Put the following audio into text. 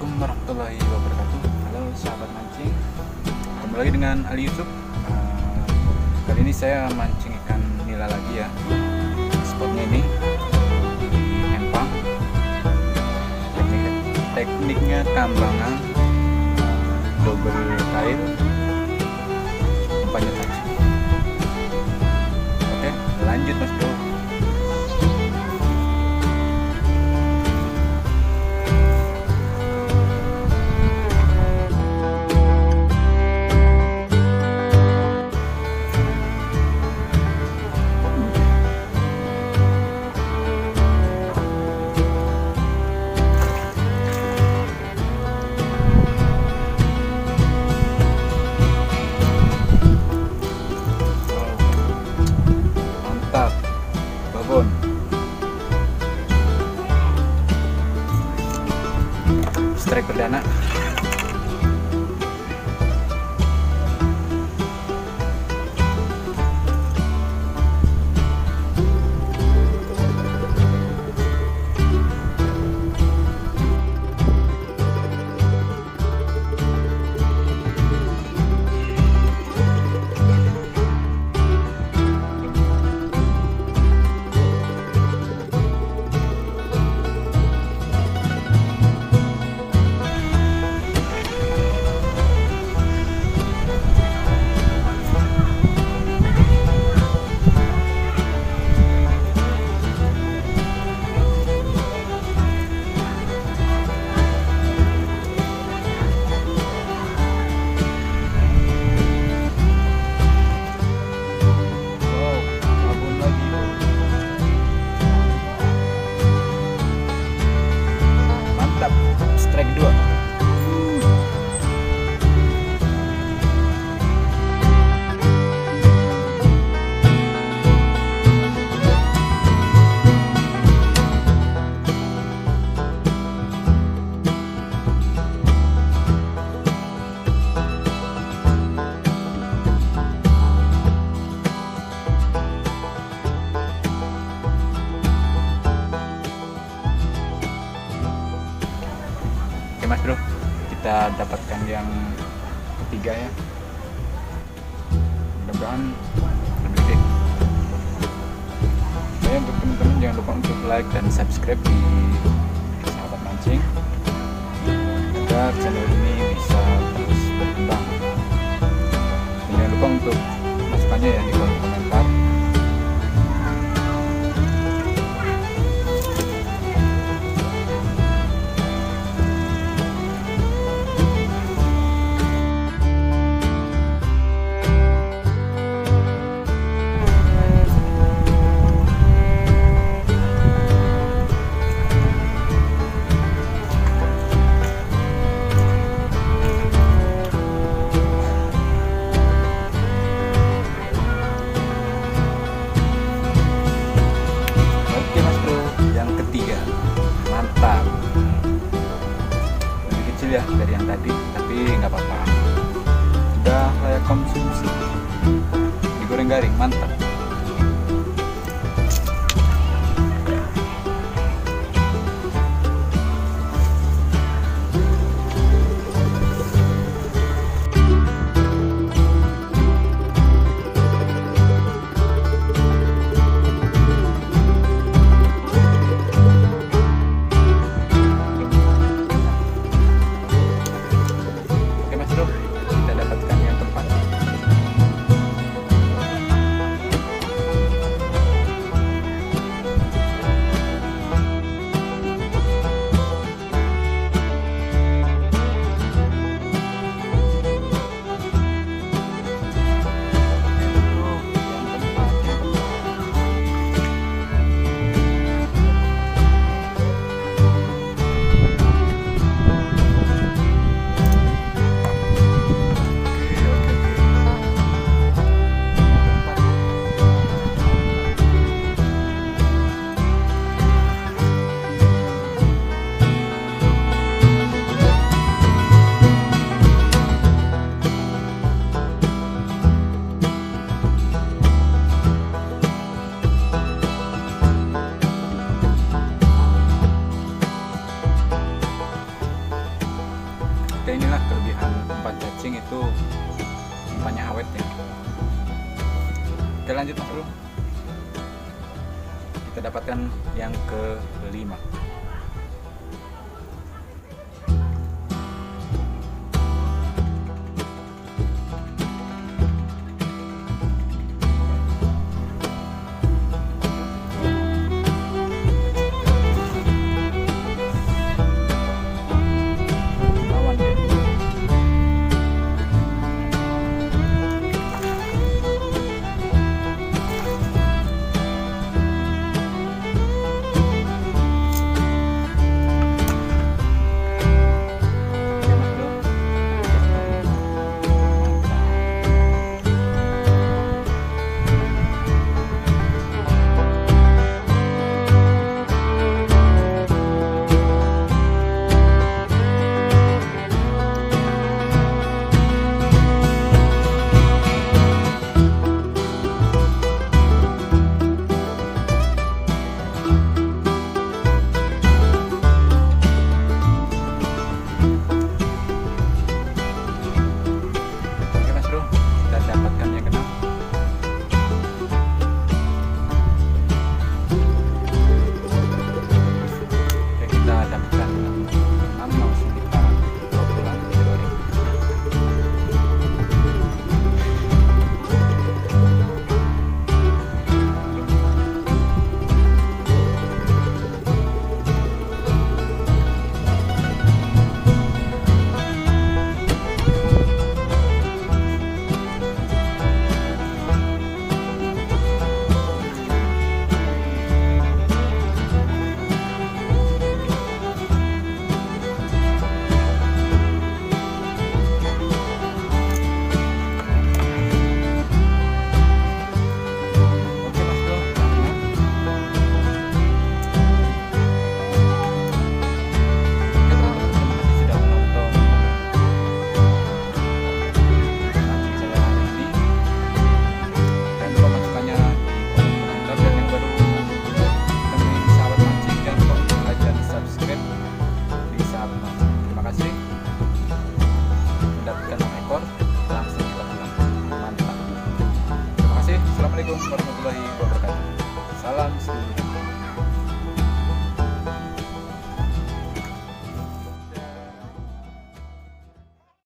Assalamualaikum warahmatullahi wabarakatuh. Halo sahabat mancing, kembali lagi dengan Ali Yusuf. Kali ini saya mancing ikan nila lagi ya. Spotnya ini di Empang. Tekniknya tambangan, double kail, umpannya tajam. Oke, lanjut mas bro. Babon strike perdana. Strike 2. Oke mas bro, kita dapatkan yang ketiga ya. Mudah-mudahan lebih gede. Oke, untuk teman-teman jangan lupa untuk like dan subscribe di sahabat mancing agar channel ini bisa terus berkembang. Dan jangan lupa untuk masukannya ya di kolom komentar. Mantap, lebih kecil ya dari yang tadi, tapi nggak apa-apa, udah layak konsumsi. Digoreng garing, mantap. Kita dapatkan yang keempat. Oke, inilah kelebihan umpan cacing, itu umpannya awet ya. Oke, lanjut Mas Bro. Kita dapatkan yang kelima. Assalamualaikum warahmatullahi wabarakatuh. Salam.